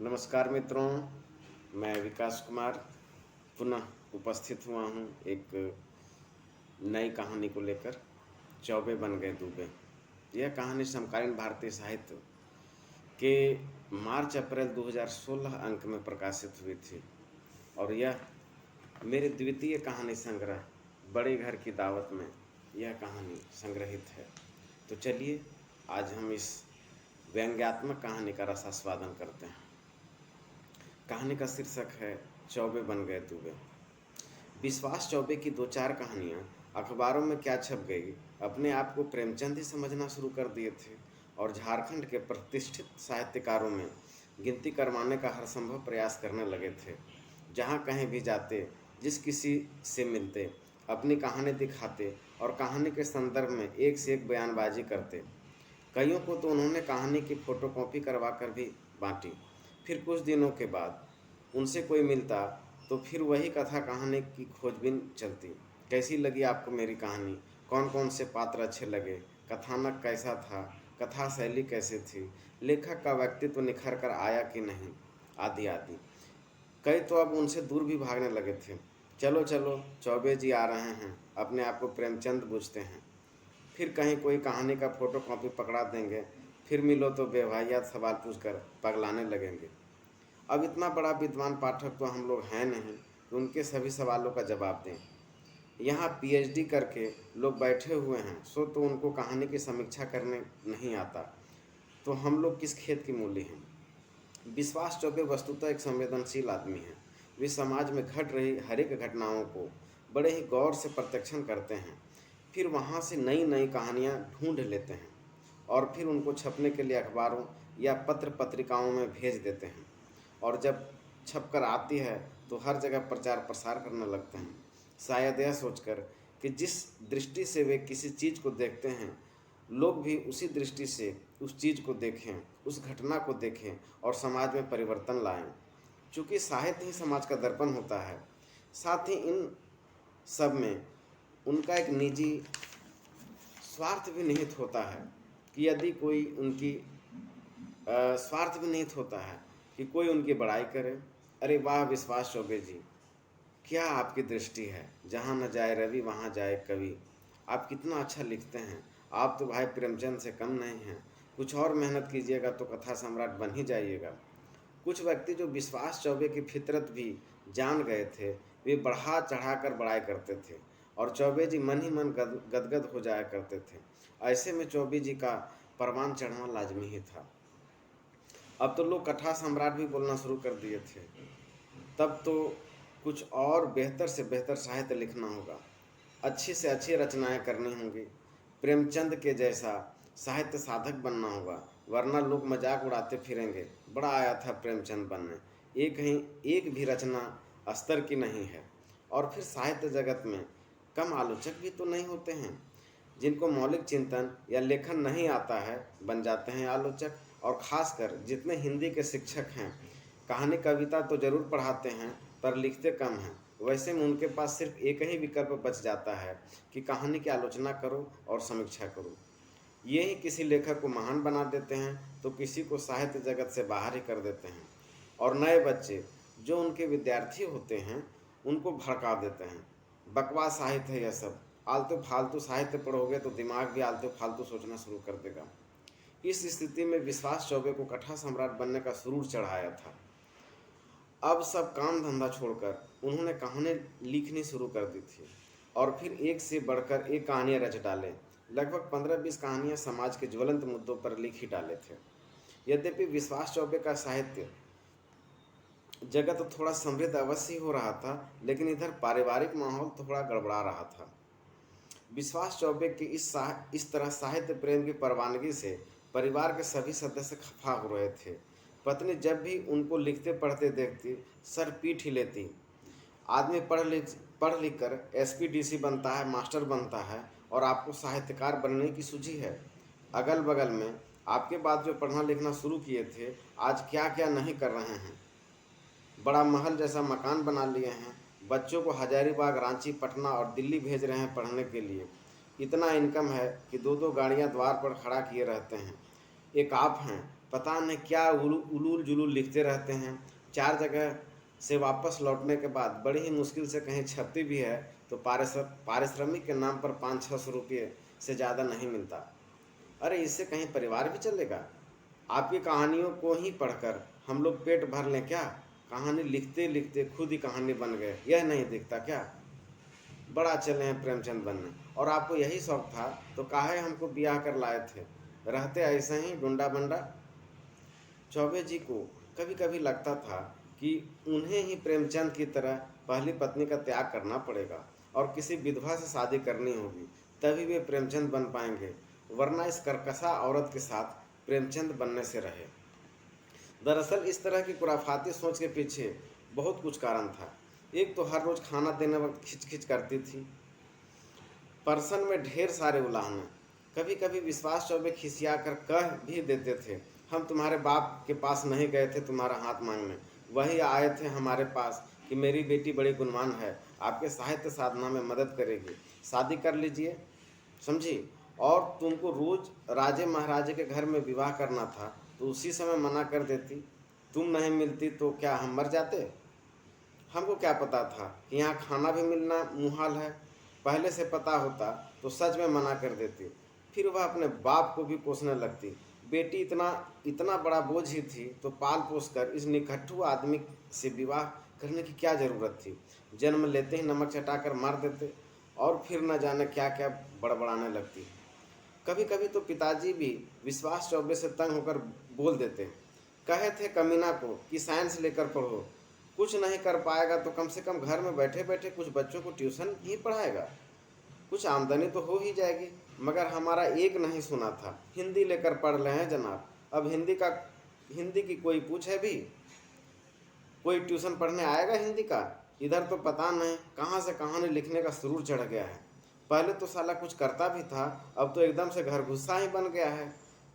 नमस्कार मित्रों, मैं विकास कुमार पुनः उपस्थित हुआ हूँ एक नई कहानी को लेकर। चौबे बन गए दूबे। यह कहानी समकालीन भारतीय साहित्य के मार्च अप्रैल 2016 अंक में प्रकाशित हुई थी और यह मेरे द्वितीय कहानी संग्रह बड़े घर की दावत में यह कहानी संग्रहित है। तो चलिए आज हम इस व्यंग्यात्मक कहानी का रसास्वादन करते हैं। कहानी का शीर्षक है चौबे बन गए दूबे। विश्वास चौबे की दो चार कहानियाँ अखबारों में क्या छप गई, अपने आप को प्रेमचंद ही समझना शुरू कर दिए थे और झारखंड के प्रतिष्ठित साहित्यकारों में गिनती करवाने का हर संभव प्रयास करने लगे थे। जहाँ कहीं भी जाते, जिस किसी से मिलते, अपनी कहानी दिखाते और कहानी के संदर्भ में एक से एक बयानबाजी करते। कईयों को तो उन्होंने कहानी की फ़ोटोकॉपी करवा कर भी बांटी। फिर कुछ दिनों के बाद उनसे कोई मिलता तो फिर वही कथा कहानी की खोजबीन चलती। कैसी लगी आपको मेरी कहानी? कौन कौन से पात्र अच्छे लगे? कथानक कैसा था? कथा शैली कैसी थी? लेखक का व्यक्तित्व निखर कर आया कि नहीं? आदि आदि। कई तो अब उनसे दूर भी भागने लगे थे। चलो चलो, चौबे जी आ रहे हैं, अपने आप को प्रेमचंद पूछते हैं। फिर कहीं कोई कहानी का फोटो कॉपी पकड़ा देंगे। फिर मिलो तो बेवाहियात सवाल पूछकर पगलाने लगेंगे। अब इतना बड़ा विद्वान पाठक तो हम लोग हैं नहीं कि उनके सभी सवालों का जवाब दें। यहाँ पीएचडी करके लोग बैठे हुए हैं, सो तो उनको कहानी की समीक्षा करने नहीं आता, तो हम लोग किस खेत की मूली हैं। विश्वास चौबे वस्तुतः एक संवेदनशील आदमी है। वे समाज में घट रही हर एक घटनाओं को बड़े ही गौर से प्रत्यक्षण करते हैं। फिर वहाँ से नई नई कहानियाँ ढूंढ लेते हैं और फिर उनको छपने के लिए अखबारों या पत्र पत्रिकाओं में भेज देते हैं। और जब छपकर आती है तो हर जगह प्रचार प्रसार करने लगते हैं, शायद यह सोचकर कि जिस दृष्टि से वे किसी चीज़ को देखते हैं, लोग भी उसी दृष्टि से उस चीज़ को देखें, उस घटना को देखें और समाज में परिवर्तन लाएं। चूँकि साहित्य ही समाज का दर्पण होता है, साथ ही इन सब में उनका एक निजी स्वार्थ भी निहित होता है कि यदि कोई उनकी स्वार्थ भी निहित होता है कि कोई उनकी बड़ाई करे। अरे वाह विश्वास चौबे जी, क्या आपकी दृष्टि है, जहाँ न जाए रवि वहाँ जाए कवि। आप कितना अच्छा लिखते हैं। आप तो भाई प्रेमचंद से कम नहीं हैं। कुछ और मेहनत कीजिएगा तो कथा सम्राट बन ही जाइएगा। कुछ व्यक्ति जो विश्वास चौबे की फितरत भी जान गए थे, वे बढ़ा चढ़ा कर बड़ाई करते थे और चौबे जी मन ही मन गदगद हो जाया करते थे। ऐसे में चौबे जी का परवान चढ़ना लाजमी ही था। अब तो लोग कथा सम्राट भी बोलना शुरू कर दिए थे। तब तो कुछ और बेहतर से बेहतर साहित्य लिखना होगा, अच्छी से अच्छी रचनाएं करनी होंगी, प्रेमचंद के जैसा साहित्य साधक बनना होगा, वरना लोग मजाक उड़ाते फिरेंगे, बड़ा आया था प्रेमचंद बनने, एक भी रचना स्तर की नहीं है। और फिर साहित्य जगत में कम आलोचक भी तो नहीं होते हैं। जिनको मौलिक चिंतन या लेखन नहीं आता है बन जाते हैं आलोचक। और ख़ासकर जितने हिंदी के शिक्षक हैं, कहानी कविता तो ज़रूर पढ़ाते हैं पर लिखते कम हैं। वैसे में उनके पास सिर्फ एक ही विकल्प बच जाता है कि कहानी की आलोचना करो और समीक्षा करो। ये ही किसी लेखक को महान बना देते हैं तो किसी को साहित्य जगत से बाहर ही कर देते हैं। और नए बच्चे जो उनके विद्यार्थी होते हैं उनको भड़का देते हैं। बकवास साहित्य है यह सब, आलतू फालतू साहित्य पढ़ोगे तो दिमाग भी आलतू फालतू सोचना शुरू कर देगा। इस स्थिति में विश्वास चौबे को कथा सम्राट बनने का सुरूर चढ़ाया था। अब सब काम धंधा छोड़कर उन्होंने कहानी लिखनी शुरू कर दी थी और फिर एक से बढ़कर एक कहानियाँ रच डाले। लगभग 15-20 कहानियाँ समाज के ज्वलंत मुद्दों पर लिख ही डाले थे। यद्यपि विश्वास चौबे का साहित्य जगत थोड़ा समृद्ध अवश्य हो रहा था, लेकिन इधर पारिवारिक माहौल थोड़ा गड़बड़ा रहा था। विश्वास चौबे के इस तरह साहित्य प्रेम की परवानगी से परिवार के सभी सदस्य खफा हो रहे थे। पत्नी जब भी उनको लिखते पढ़ते देखती, सर पीट ही लेती। आदमी पढ़ लिख कर एसपीडीसी बनता है, मास्टर बनता है और आपको साहित्यकार बनने की सूझी है। अगल बगल में आपके बाद जो पढ़ना लिखना शुरू किए थे, आज क्या क्या नहीं कर रहे हैं। बड़ा महल जैसा मकान बना लिए हैं, बच्चों को हजारीबाग, रांची, पटना और दिल्ली भेज रहे हैं पढ़ने के लिए। इतना इनकम है कि दो दो गाड़ियां द्वार पर खड़ा किए रहते हैं। एक आप हैं पता नहीं क्या उलूल जुलूल लिखते रहते हैं। 4 जगह से वापस लौटने के बाद बड़ी ही मुश्किल से कहीं छपती भी है तो पारिश्रमिक के नाम पर 500-600 रुपये से ज़्यादा नहीं मिलता। अरे इससे कहीं परिवार भी चलेगा? आपकी कहानियों को ही पढ़कर हम लोग पेट भर लें क्या? कहानी लिखते लिखते खुद ही कहानी बन गए, यह नहीं दिखता क्या? बड़ा चले हैं प्रेमचंद बनने। और आपको यही शौक था तो काहे हमको ब्याह कर लाए थे, रहते ऐसे ही गुंडा बंडा। चौबे जी को कभी कभी लगता था कि उन्हें ही प्रेमचंद की तरह पहली पत्नी का त्याग करना पड़ेगा और किसी विधवा से शादी करनी होगी, तभी वे प्रेमचंद बन पाएंगे, वरना इस कर्कशा औरत के साथ प्रेमचंद बनने से रहे। दरअसल इस तरह की खुराफाती सोच के पीछे बहुत कुछ कारण था। एक तो हर रोज़ खाना देने वक्त खिच खिच करती थी, परसन में ढेर सारे उलाहने। कभी कभी विश्वास चौबे खिसिया कर कह भी देते थे, हम तुम्हारे बाप के पास नहीं गए थे तुम्हारा हाथ मांगने, वही आए थे हमारे पास कि मेरी बेटी बड़ी गुणवान है, आपके साहित्य साधना में मदद करेगी, शादी कर लीजिए, समझी। और तुमको रोज राजे महाराजे के घर में विवाह करना था तो उसी समय मना कर देती, तुम नहीं मिलती तो क्या हम मर जाते? हमको क्या पता था कि यहाँ खाना भी मिलना मुहाल है, पहले से पता होता तो सच में मना कर देती। फिर वह अपने बाप को भी कोसने लगती, बेटी इतना इतना बड़ा बोझ ही थी तो पाल पोस कर इस निकट्ठू आदमी से विवाह करने की क्या ज़रूरत थी, जन्म लेते ही नमक चटाकर मार देते। और फिर न जाने क्या क्या बड़बड़ाने लगती। कभी कभी तो पिताजी भी विश्वास चौबे से तंग होकर बोल देते, कहे थे कमीना को कि साइंस लेकर पढ़ो, कुछ नहीं कर पाएगा तो कम से कम घर में बैठे बैठे कुछ बच्चों को ट्यूशन ही पढ़ाएगा, कुछ आमदनी तो हो ही जाएगी। मगर हमारा एक नहीं सुना था, हिंदी लेकर पढ़ रहे हैं जनाब, अब हिंदी की कोई पूछे भी, कोई ट्यूशन पढ़ने आएगा हिंदी का? इधर तो पता नहीं कहाँ से कहानी लिखने का सुरूर चढ़ गया है। पहले तो साला कुछ करता भी था, अब तो एकदम से घर गुस्सा ही बन गया है।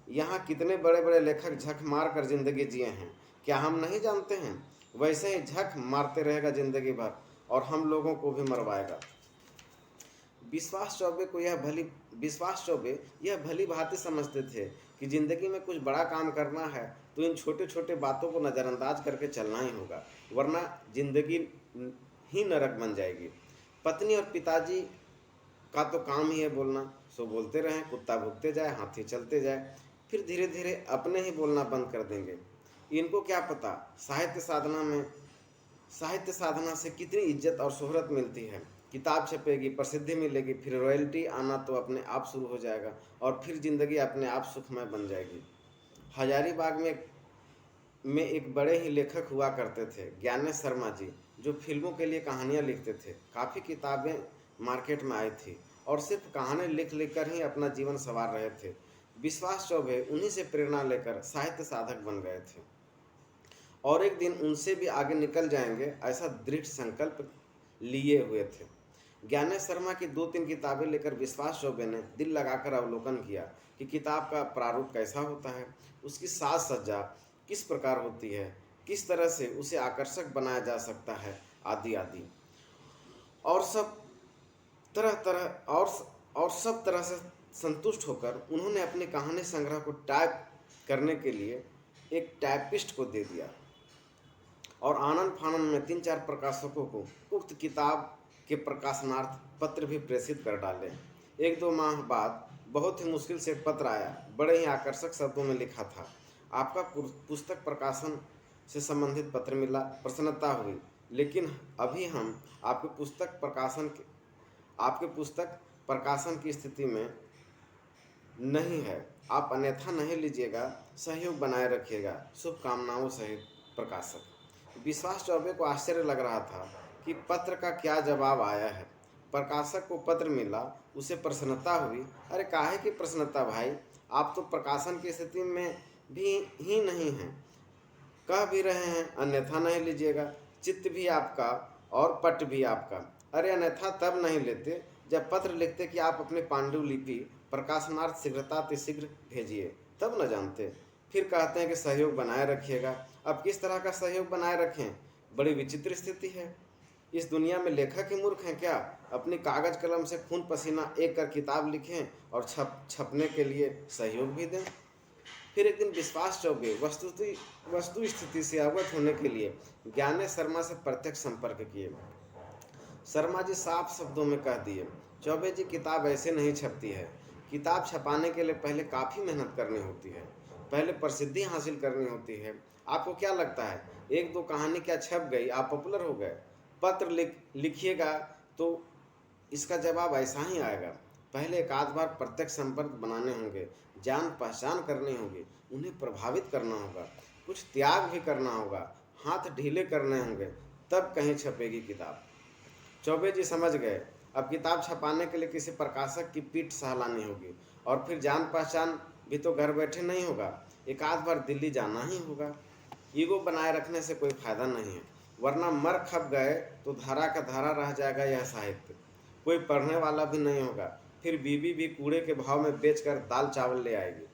यहाँ कितने बड़े बड़े लेखक झक मार कर जिंदगी जिए हैं, क्या हम नहीं जानते हैं? वैसे ही झक मारते रहेगा जिंदगी भर और हम लोगों को भी मरवाएगा। विश्वास चौबे यह भली भांति समझते थे कि जिंदगी में कुछ बड़ा काम करना है तो इन छोटे छोटे बातों को नज़रअंदाज करके चलना ही होगा, वरना जिंदगी ही नरक बन जाएगी। पत्नी और पिताजी का तो काम ही है बोलना, सो बोलते रहें, कुत्ता भुगते जाए हाथी चलते जाए, फिर धीरे धीरे अपने ही बोलना बंद कर देंगे। इनको क्या पता साहित्य साधना से कितनी इज्जत और शोहरत मिलती है, किताब छपेगी, प्रसिद्धि मिलेगी, फिर रॉयल्टी आना तो अपने आप शुरू हो जाएगा और फिर जिंदगी अपने आप सुखमय बन जाएगी। हजारीबाग में एक बड़े ही लेखक हुआ करते थे, ज्ञानेश शर्मा जी, जो फिल्मों के लिए कहानियाँ लिखते थे। काफ़ी किताबें मार्केट में आई थी और सिर्फ कहानी लिख लिख कर ही अपना जीवन संवार रहे थे। विश्वास चौबे उन्हीं से प्रेरणा लेकर साहित्य साधक बन गए थे और एक दिन उनसे भी आगे निकल जाएंगे ऐसा दृढ़ संकल्प लिए हुए थे। ज्ञानेश शर्मा की 2-3 किताबें लेकर विश्वास चौबे ने दिल लगाकर अवलोकन किया कि किताब का प्रारूप कैसा होता है, उसकी साज सज्जा किस प्रकार होती है, किस तरह से उसे आकर्षक बनाया जा सकता है, आदि आदि। और सब तरह से संतुष्ट होकर उन्होंने अपनी कहानी संग्रह को टाइप करने के लिए एक टाइपिस्ट को दे दिया और आनंद फानंद में 3-4 प्रकाशकों को उक्त किताब के प्रकाशनार्थ पत्र भी प्रेषित कर डाले। 1-2 माह बाद बहुत ही मुश्किल से एक पत्र आया, बड़े ही आकर्षक शब्दों में लिखा था, आपका पुस्तक प्रकाशन से संबंधित पत्र मिला, प्रसन्नता हुई, लेकिन अभी हम आपके पुस्तक प्रकाशन की स्थिति में नहीं है, आप अन्यथा नहीं लीजिएगा, सहयोग बनाए रखिएगा, शुभकामनाओं सहित प्रकाशक। विश्वास चौबे को आश्चर्य लग रहा था कि पत्र का क्या जवाब आया है। प्रकाशक को पत्र मिला, उसे प्रसन्नता हुई। अरे काहे की प्रसन्नता भाई, आप तो प्रकाशन की स्थिति में भी ही नहीं हैं, कह भी रहे हैं अन्यथा नहीं लीजिएगा, चित्त भी आपका और पट भी आपका। अरे अन्यथा तब नहीं लेते जब पत्र लिखते कि आप अपनी पांडुलिपि प्रकाशनार्थ शीघ्र भेजिए, तब न जानते। फिर कहते हैं कि सहयोग बनाए रखिएगा। अब किस तरह का सहयोग बनाए रखें, बड़ी विचित्र स्थिति है। इस दुनिया में लेखक ही मूर्ख हैं क्या? अपनी कागज कलम से खून पसीना एक कर किताब लिखें और छपने के लिए सहयोग भी दें। फिर एक दिन विश्वास चौबे वस्तु स्थिति से अवगत होने के लिए ज्ञानेश शर्मा से प्रत्यक्ष संपर्क किए। शर्मा जी साफ शब्दों में कह दिए, चौबे जी किताब ऐसे नहीं छपती है। किताब छपाने के लिए पहले काफ़ी मेहनत करनी होती है, पहले प्रसिद्धि हासिल करनी होती है। आपको क्या लगता है एक दो कहानी क्या छप गई आप पॉपुलर हो गए? पत्र लिखिएगा तो इसका जवाब ऐसा ही आएगा। पहले एक आध बार प्रत्यक्ष संपर्क बनाने होंगे, जान पहचान करनी होगी, उन्हें प्रभावित करना होगा, कुछ त्याग भी करना होगा, हाथ ढीले करने होंगे, तब कहीं छपेगी किताब। चौबे जी समझ गए अब किताब छपाने के लिए किसी प्रकाशक की पीठ सहलानी होगी, और फिर जान पहचान भी तो घर बैठे नहीं होगा, एक आध बार दिल्ली जाना ही होगा। ईगो बनाए रखने से कोई फायदा नहीं है, वरना मर खप गए तो धारा का धारा रह जाएगा यह साहित्य, कोई पढ़ने वाला भी नहीं होगा। फिर बीबी भी कूड़े के भाव में बेचकर दाल चावल ले आएगी।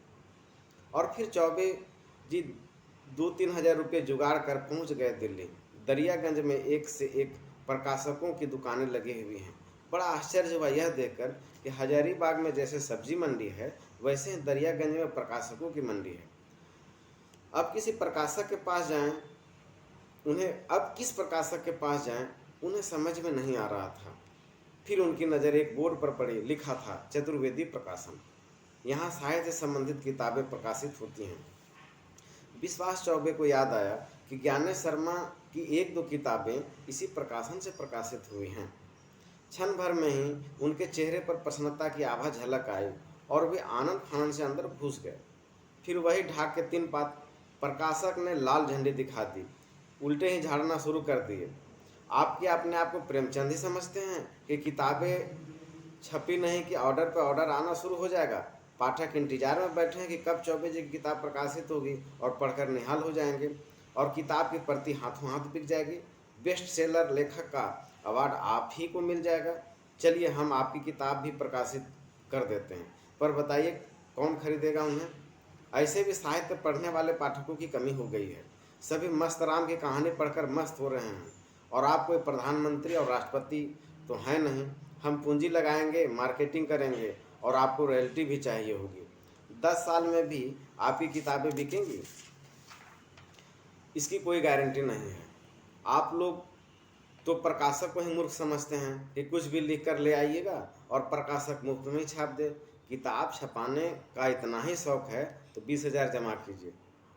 और फिर चौबे जी 2-3 हज़ार रुपये जुगाड़ कर पहुंच गए दिल्ली। दरियागंज में एक से एक प्रकाशकों की दुकानें लगी हुई हैं। बड़ा आश्चर्य हुआ यह देखकर कि हजारीबाग में जैसे सब्जी मंडी है, वैसे ही दरियागंज में प्रकाशकों की मंडी है। अब किसी प्रकाशक के पास जाएं, अब किस प्रकाशक के पास जाएं, उन्हें समझ में नहीं आ रहा था। फिर उनकी नज़र एक बोर्ड पर पड़ी, लिखा था चतुर्वेदी प्रकाशन। यहाँ साहित्य से संबंधित किताबें प्रकाशित होती हैं। विश्वास चौबे को याद आया कि ज्ञानेश शर्मा की एक दो किताबें इसी प्रकाशन से प्रकाशित हुई हैं। क्षण भर में ही उनके चेहरे पर प्रसन्नता की आभा झलक आई और वे आनंद फानंद से अंदर घुस गए। फिर वही ढाक के 3 पात प्रकाशक ने लाल झंडी दिखा दी, उल्टे ही झाड़ना शुरू कर दिए। आप क्या अपने आप को प्रेमचंद ही समझते हैं कि किताबें छपी नहीं कि ऑर्डर पर ऑर्डर आना शुरू हो जाएगा? पाठक इंतजार में बैठे हैं कि कब चौबे जी की किताब प्रकाशित होगी और पढ़कर निहाल हो जाएंगे और किताब की प्रति हाथों हाथ बिक जाएगी। बेस्ट सेलर लेखक का अवार्ड आप ही को मिल जाएगा। चलिए हम आपकी किताब भी प्रकाशित कर देते हैं, पर बताइए कौन खरीदेगा उन्हें? ऐसे भी साहित्य पढ़ने वाले पाठकों की कमी हो गई है। सभी मस्त राम की कहानी पढ़कर मस्त हो रहे हैं, और आप कोई प्रधानमंत्री और राष्ट्रपति तो हैं नहीं। हम पूंजी लगाएंगे, मार्केटिंग करेंगे और आपको रॉयल्टी भी चाहिए होगी। 10 साल में भी आपकी किताबें बिकेंगी, इसकी कोई गारंटी नहीं है। आप लोग तो प्रकाशक को ही मूर्ख समझते हैं कि कुछ भी लिख कर ले आइएगा और प्रकाशक मुफ्त में ही छाप दे। किताब छपाने का इतना ही शौक है तो 20,000 जमा कीजिए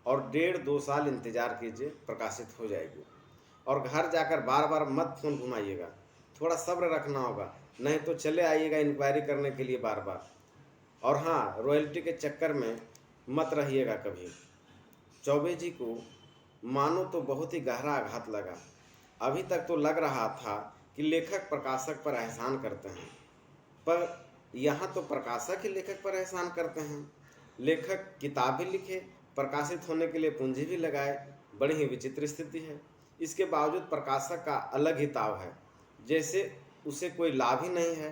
और 1.5-2 साल इंतज़ार कीजिए, प्रकाशित हो जाएगी। और घर जाकर बार बार मत फ़ोन घुमाइएगा, थोड़ा सब्र रखना होगा, नहीं तो चले आइएगा इंक्वायरी करने के लिए बार बार। और हाँ, रॉयल्टी के चक्कर में मत रहिएगा कभी। चौबे जी को मानो तो बहुत ही गहरा आघात लगा। अभी तक तो लग रहा था कि लेखक प्रकाशक पर एहसान करते हैं, पर यहाँ तो प्रकाशक ही लेखक पर एहसान करते हैं। लेखक किताब भी लिखे, प्रकाशित होने के लिए पूंजी भी लगाए, बड़ी ही विचित्र स्थिति है। इसके बावजूद प्रकाशक का अलग ही ताव है, जैसे उसे कोई लाभ ही नहीं है।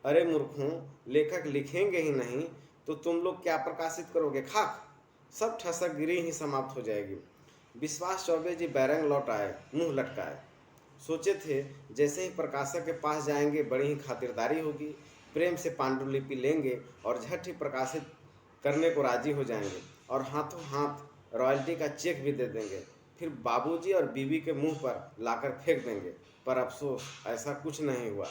अरे मूर्खों, लेखक लिखेंगे ही नहीं तो तुम लोग क्या प्रकाशित करोगे? खाक, सब ठसक गिरी ही समाप्त हो जाएगी। विश्वास चौबे जी बैरंग लौट आए, मुंह लटकाए। सोचे थे जैसे ही प्रकाशक के पास जाएंगे बड़ी ही खातिरदारी होगी, प्रेम से पांडुलिपि लेंगे और झट ही प्रकाशित करने को राजी हो जाएंगे और हाथों हाथ रॉयल्टी का चेक भी दे देंगे। फिर बाबूजी और बीवी के मुंह पर लाकर फेंक देंगे। पर अफसोस ऐसा कुछ नहीं हुआ।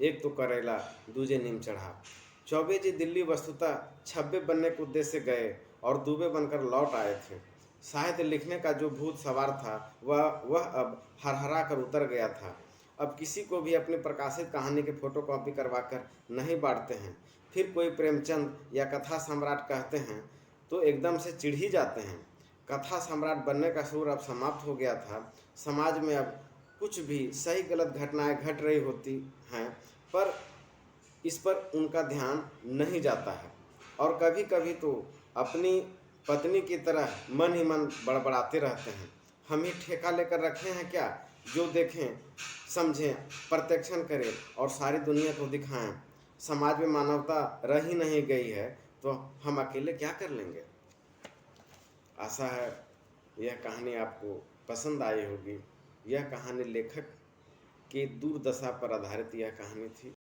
एक तो करेला दूजे नीम चढ़ा। चौबे जी दिल्ली वस्तुतः छब्बे बनने के उद्देश्य से गए और दूबे बनकर लौट आए थे। साहित्य लिखने का जो भूत सवार था वह अब हरहरा कर उतर गया था। अब किसी को भी अपनी प्रकाशित कहानी के फोटोकॉपी करवा कर नहीं बांटते हैं। फिर कोई प्रेमचंद या कथा सम्राट कहते हैं तो एकदम से चिढ़ ही जाते हैं। कथा सम्राट बनने का शोर अब समाप्त हो गया था। समाज में अब कुछ भी सही गलत घटनाएं घट रही होती हैं, पर इस पर उनका ध्यान नहीं जाता है और कभी कभी तो अपनी पत्नी की तरह मन ही मन बड़बड़ाते रहते हैं। हम ही ठेका लेकर रखे हैं क्या, जो देखें समझें प्रत्यक्षण करें और सारी दुनिया को दिखाएं। समाज में मानवता रह ही नहीं गई है तो हम अकेले क्या कर लेंगे। आशा है यह कहानी आपको पसंद आई होगी। यह कहानी लेखक की दुर्दशा पर आधारित यह कहानी थी।